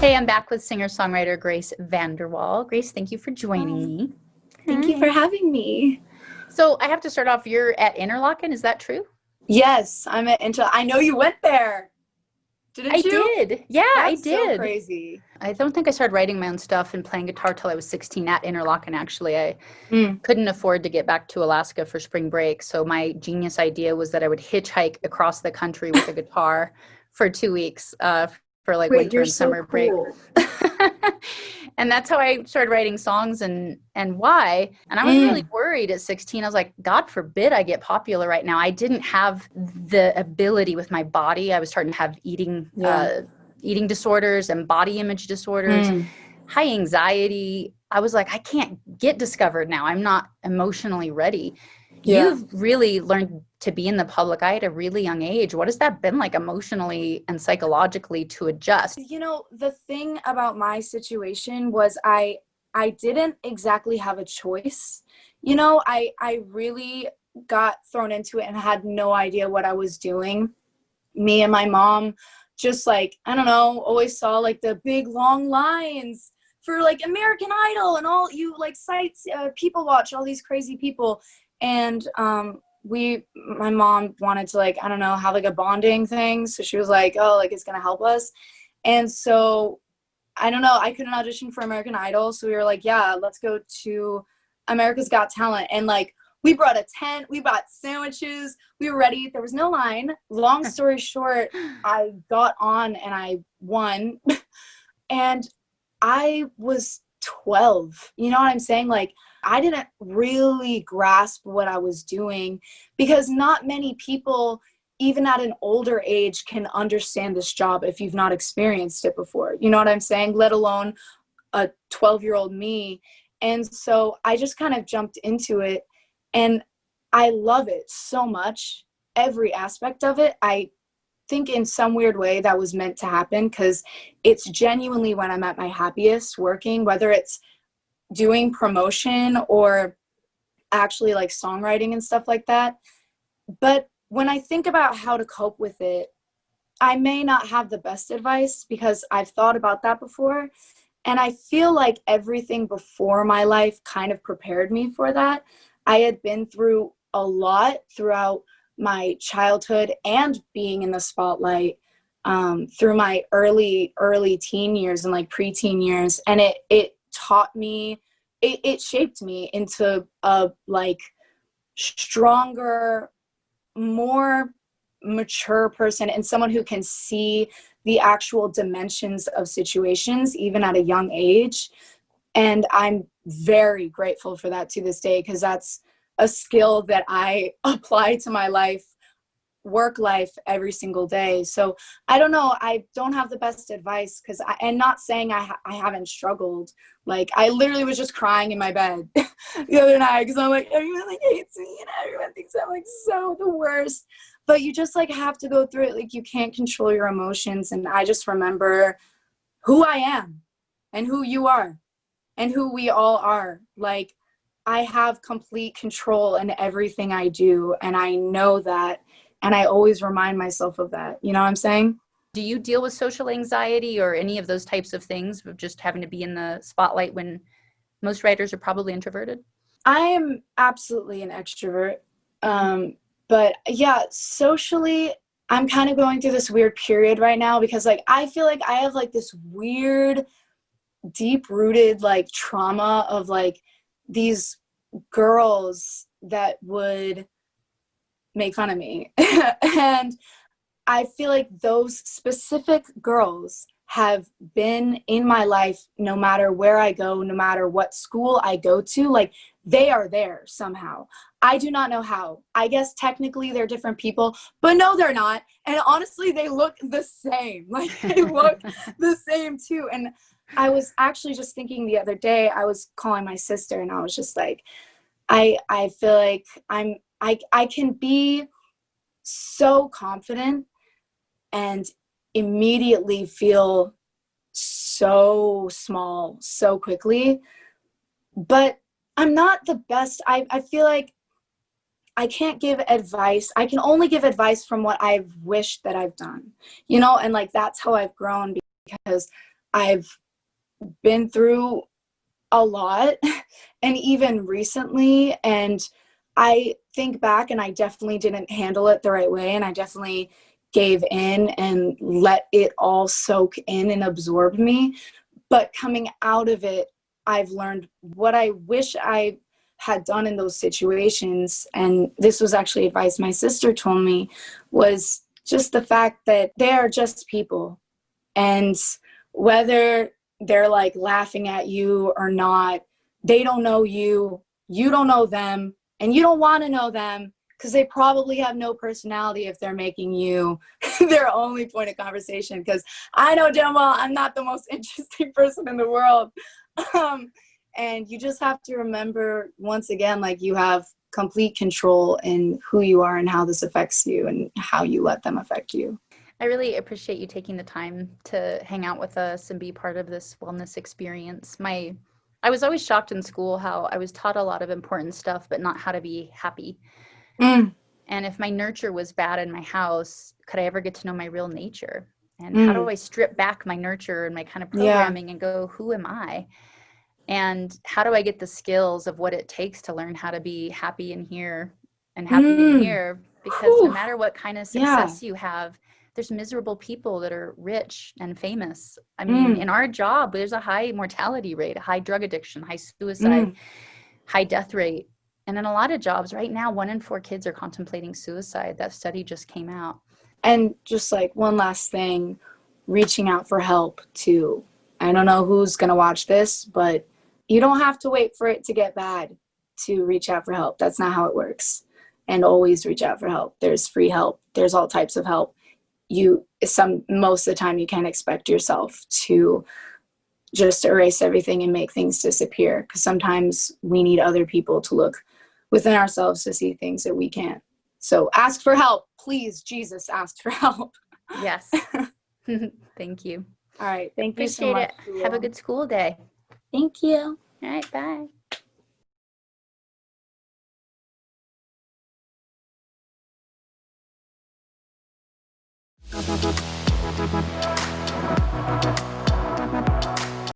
Hey, I'm back with singer-songwriter Grace VanderWaal. Grace, thank you for joining me. Thank you for having me. So I have to start off, you're at Interlochen, is that true? Yes, I'm at Intel. I know you went there, I didn't you? did. Yeah, I That's so did. crazy. I don't think I started writing my own stuff and playing guitar till I was 16 at Interlochen, actually. I Mm. couldn't afford to get back to Alaska for spring break, so my genius idea was that I would hitchhike across the country with a guitar for 2 weeks for like Wait, winter you're and so summer break. cool. And that's how I started writing songs and why. And I was really worried at 16. I was like, God forbid I get popular right now. I didn't have the ability with my body. I was starting to have eating disorders and body image disorders, high anxiety. I was like, I can't get discovered now. I'm not emotionally ready. Yeah. You've really learned to be in the public eye at a really young age. What has that been like emotionally and psychologically to adjust? You know, the thing about my situation was I didn't exactly have a choice. You know, I really got thrown into it and had no idea what I was doing. Me and my mom just like, I don't know, always saw like the big long lines for like American Idol and all you like sites, people watch all these crazy people. And my mom wanted to like, I don't know, have like a bonding thing. So she was like, oh, like it's going to help us. And so I don't know, I couldn't audition for American Idol. So we were like, yeah, let's go to America's Got Talent. And like, we brought a tent, we bought sandwiches, we were ready. There was no line. Long story short, I got on and I won. And I was 12. You know what I'm saying? Like, I didn't really grasp what I was doing because not many people, even at an older age, can understand this job if you've not experienced it before. You know what I'm saying? Let alone a 12-year-old me. And so I just kind of jumped into it. And I love it so much, every aspect of it. I think in some weird way that was meant to happen because it's genuinely when I'm at my happiest working, whether it's doing promotion or actually like songwriting and stuff like that. But when I think about how to cope with it, I may not have the best advice because I've thought about that before. And I feel like everything before my life kind of prepared me for that. I had been through a lot throughout my childhood and being in the spotlight through my early teen years and like preteen years. And it taught me, it shaped me into a like stronger, more mature person and someone who can see the actual dimensions of situations even at a young age. And I'm very grateful for that to this day because that's a skill that I apply to my life, work life every single day. So I don't know, I don't have the best advice because and not saying I haven't struggled. Like I literally was just crying in my bed the other night because I'm like, everyone like hates me and everyone thinks I'm like so the worst. But you just like have to go through it. Like you can't control your emotions. And I just remember who I am and who you are and who we all are. Like I have complete control in everything I do. And I know that. And I always remind myself of that. You know what I'm saying? Do you deal with social anxiety or any of those types of things of just having to be in the spotlight when most writers are probably introverted? I am absolutely an extrovert. But yeah, socially, I'm kind of going through this weird period right now because like I feel like I have like this weird, deep rooted like trauma of like these girls that would make fun of me. And I feel like those specific girls have been in my life no matter where I go, no matter what school I go to, like they are there somehow. I do not know how. I guess technically they're different people, but no, they're not. And honestly, they look the same. Like they look the same too. And I was actually just thinking the other day, I was calling my sister and I was just like, I feel like I can be so confident and immediately feel so small so quickly, but I'm not the best. I feel like I can't give advice. I can only give advice from what I've wished that I've done, you know, and like that's how I've grown, because I've been through a lot and even recently, and I think back and I definitely didn't handle it the right way, and I definitely gave in and let it all soak in and absorb me. But coming out of it, I've learned what I wish I had done in those situations. And this was actually advice my sister told me, was just the fact that they are just people. And whether they're like laughing at you or not, they don't know you, you don't know them, and you don't want to know them, because they probably have no personality if they're making you their only point of conversation. Because I know damn well I'm not the most interesting person in the world. And you just have to remember, once again, like you have complete control in who you are and how this affects you and how you let them affect you. I really appreciate you taking the time to hang out with us and be part of this wellness experience. I was always shocked in school how I was taught a lot of important stuff, but not how to be happy. And if my nurture was bad in my house, could I ever get to know my real nature? And how do I strip back my nurture and my kind of programming and go, who am I? And how do I get the skills of what it takes to learn how to be happy in here and happy in here? Because no matter what kind of success you have, there's miserable people that are rich and famous. I mean, in our job, there's a high mortality rate, a high drug addiction, high suicide, high death rate. And in a lot of jobs right now, 1 in 4 kids are contemplating suicide. That study just came out. And just like one last thing, reaching out for help too. I don't know who's going to watch this, but you don't have to wait for it to get bad to reach out for help. That's not how it works. And always reach out for help. There's free help. There's all types of help. Most of the time you can't expect yourself to just erase everything and make things disappear, because sometimes we need other people to look within ourselves to see things that we can't. So ask for help, please. Jesus, ask for help. Yes. Thank you. All right. Thank you so Appreciate much. it. Have a good school day. Thank you. All right. Bye.